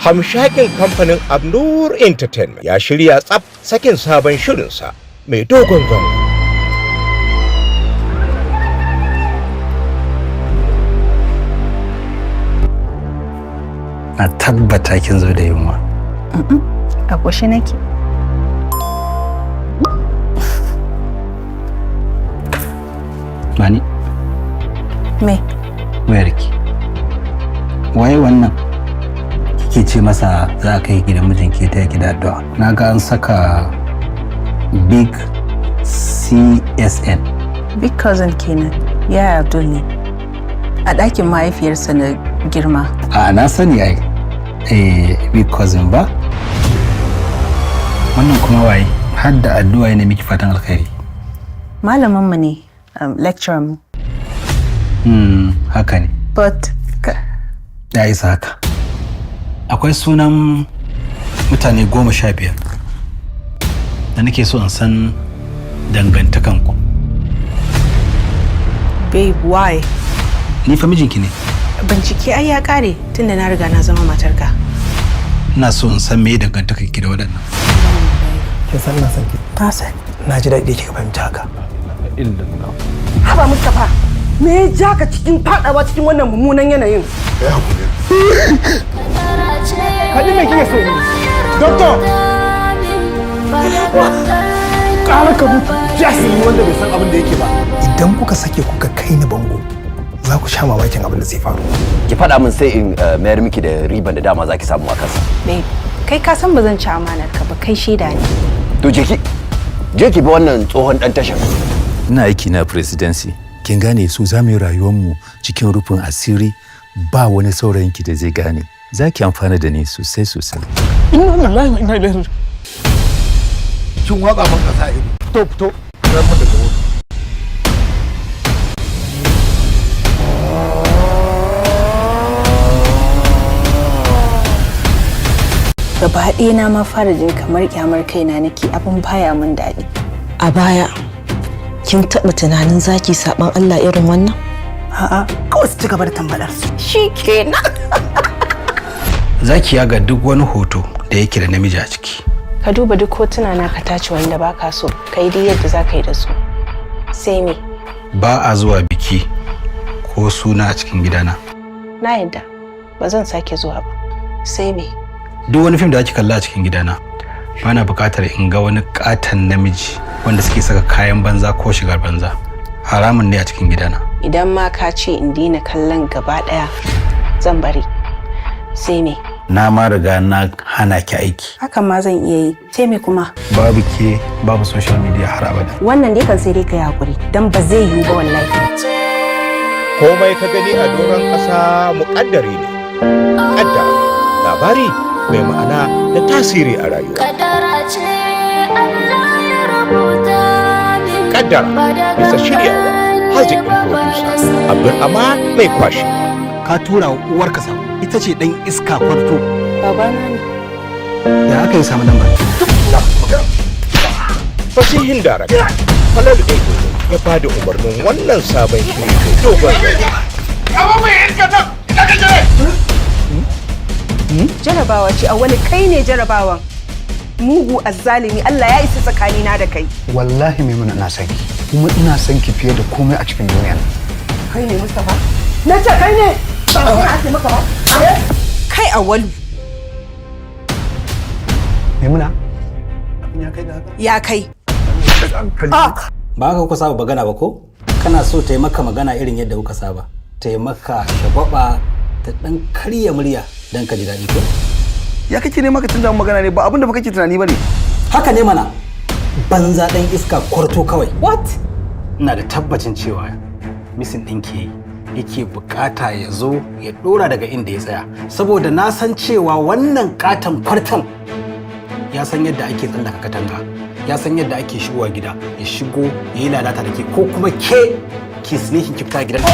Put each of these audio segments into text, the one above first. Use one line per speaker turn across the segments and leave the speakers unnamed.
hamshakin kamfanin Abnur Entertainment ya shirya tsaf sakin sabon shirinsa mai dogon zango.
Na tabbata kin zo da yunwa.
A ƙoshe nake.
Mani?
Me?
Wayarki. Waye wannan? Kike ce masa za ka yi gidan mijinki ta yaki da addu'a. Na ga an saka Big CSN.
Big cousin kenan. Yaya Abdul ne. A ɗakin mahaifiyarsa na girma.
A na sani ai. Big cousin ba? Wannan kuma waye? Har da addu'a ne miki fatan alkhairi.
Malaminmu ne, lecturer mu.
Haka ne.
But
Ya isa haka. Akwai sunan mutane 15 da nake so in san dangantakanku.
babe, why?
Ni fa mijinki ne.
Bincike ai ya kare tunda na riga na zama matarka.
Ina so in san me dangantakanki da waɗannan.
Kin san na san ki.
Ta sani.
Na ji daɗi kika fahimta haka.
Haba Mustapha, me ya ja ka cikin fadawa cikin wannan mummunan yanayin?
Ya hakuri.
Kaɗi me kike so yi?
Doctor! Ƙara ka mutu jasiri wanda bai san abin da yake ba. Idan kuka sake kuka kai ni bango, za ku sha mamakin abin da zai faru.
Ki faɗa min sai in mayar miki da riban da dama zaki samu a kansa.
Babe, kai ka san ba zan ci amanar ka ba, kai shaida ne.
To je ki bi wannan tsohon dan tashar.
Ina aiki na presidency. Kin gane su za mu yi rayuwarmu cikin rufin asiri ba wani saurayinki da zai gane. Za ki amfana da ni sosai sosai.
Inna lillahi wa inna ilaihi raji'un. Kin watsa man kasa ido. Fito. Ran mu daga wuri.
Gaba ɗaya na ma fara jin kamar kyamar kaina nake, abin baya mun daɗi.
A baya, kin taɓa tunanin zaki saɓan Allah irin wannan?
A'a, kawai su ci gaba da tambalar su.
Shikenan.
Zaki yaga duk wani hoto da yake da namiji a ciki.
Ka duba duk hotuna na ka tace wanda baka so, kai dai yadda za ka yi da su. Sai me?
Ba a zuwa biki ko suna a cikin gidana.
Na yadda, ba zan sake zuwa ba. Sai me?
Duk wani fim da ake kalla a cikin gidana, bana buƙatar in ga wani ƙaton namiji wanda suke saka kayan banza ko shigar banza. Haramun ne a cikin gidana.
Idan ma ka ce in daina kallon gaba ɗaya, zan bari. Sai me?
Na ma riga na hana ki aiki.
Hakan ma zan iya yi. Sai me kuma?
Babu ke, babu social media har abada.
Wannan dai kan sai dai ka yi hakuri, dan ba zai yiwu ba wallahi.
Komai ka gani a doron ƙasa muƙaddari ne. Kaddara labari mai ma'ana da tasiri a rayuwa. Kaddara bisa shiryawa haziƙin producer Abdul mai kwashi.
Ka tura uwarka sa. Ita ce dan iska kwarto.
Babana ne.
Da aka yi samu lamba.
Fasihin darakta Falalu Ego ya bada umarnin wannan sabon shiri mai dogon
Jarabawa ce a wani kai ne jarabawan. Mugu azzalimi Allah ya isa tsakanina da kai.
Wallahi Maimuna na san ki. Kuma ina son ki fiye da komai a cikin duniya.
Kai ne Mustapha? Na ce kai ne. Ba a ake maka ba. Kai Awalu.
Maimuna?
Ya kai.
Ba ka kuka saba magana ba ko? Kana so ta yi maka magana irin yadda kuka saba. Ta yi maka shagwaba ta dan karya murya dan ka ji daɗi ko?
Ya kake ne maka canza magana ne ba abinda ba kake tunani bane.
Haka ne mana. Banza dan iska kwarto kawai.
What?
Ina da tabbacin cewa misin ɗinki yake bukata ya zo ya dora daga inda ya tsaya. Saboda na san cewa wannan katon kwartan ya san yadda ake tsallaka katanga. Ya san yadda ake shigowa gida, ya shigo ya yi lalata da ke ko kuma ke ki sneaking ki fita gidan.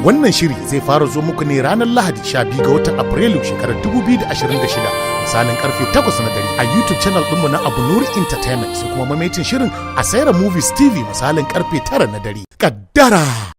Wannan shiri zai fara zo muku ne ranar Lahadi 12 ga watan Afrilu shekarar 2026 misalin karfe 8 na dare a YouTube channel ɗinmu na Abu Nuri Entertainment sai kuma mamaitin shirin a Saira Movies TV misalin karfe 9 na dare. Kaddara.